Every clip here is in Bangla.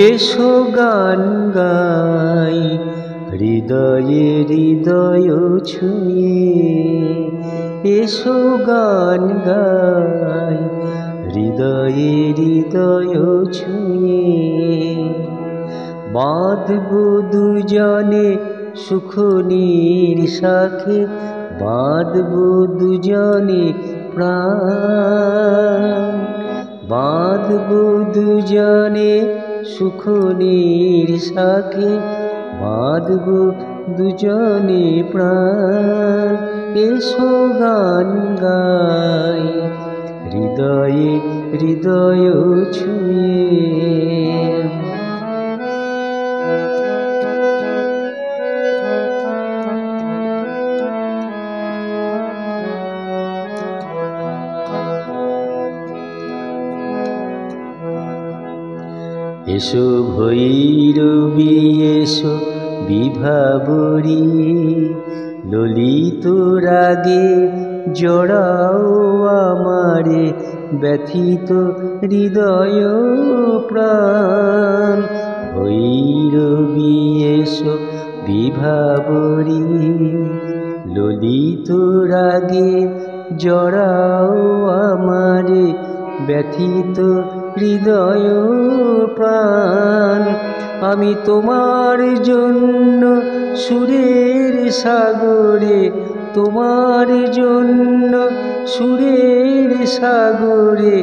এসো গান গাই হৃদয়ে হৃদয় ছুঁয়ে, এসো গান গাই হৃদয়ে হৃদয় ছুঁয়ে। বাঁধব দুজনে সুখ নিঃশ্বাসে, বাঁধব দুজনে প্রাণ, বাঁধব দুজনে সুখ নিঃশ্বাসে, বাঁধব দুজনে প্রাণ। এসো গান গাই হৃদয়ে হৃদয় ছুঁয়ে। এসো ভৈরবী এসো বিভাবরী, ললিত রাগে জড়াও আমারে ব্যথিত হৃদয় প্রাণ। ভৈরবী এসো বিভাবরী, ললিত রাগে জড়াও আমারে ব্যথিত হৃদয় প্রাণ। আমি তোমার জন্য সুরের সাগরে, তোমার জন্য সুরের সাগরে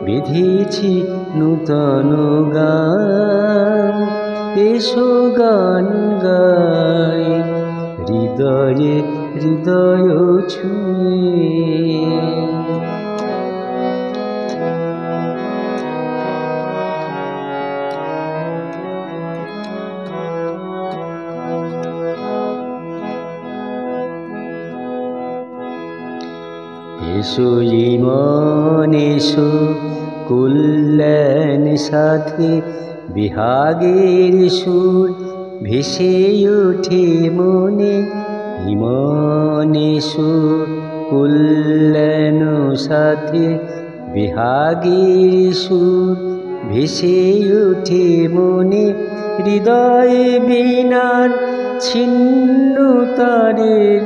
বেঁধেছি নূতন গান। এসো গান গাই হৃদয়ে হৃদয় ছুঁয়ে। এসো জীবন এসো কল্যাণ সাথে, বিহাগের সুর ভেসে ওঠে মনে। জীবন এসো কল্যাণ সাথে, বিহাগের সুর ভেসে ওঠে মনে। হৃদয়ে বীণার ছিন্ন তারের,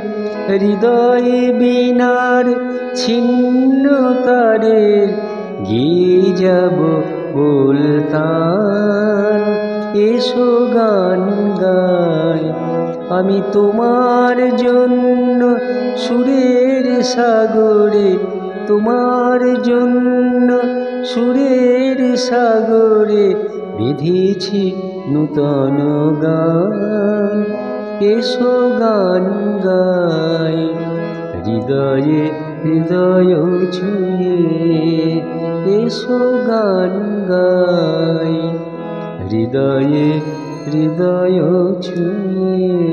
হৃদয়ে বীণার ছিন্ন তারের গিয়ে যাব বলতান। এসো গান গাই আমি তোমার জন্য সুরের সাগরে, তোমার জন্য সুরের সাগরে বেঁধেছি নূতন গান। এসো গান গাই হৃদয়ে হৃদয় ছুঁয়ে, এসো গান গাই হৃদয়ে হৃদয় ছুঁয়ে।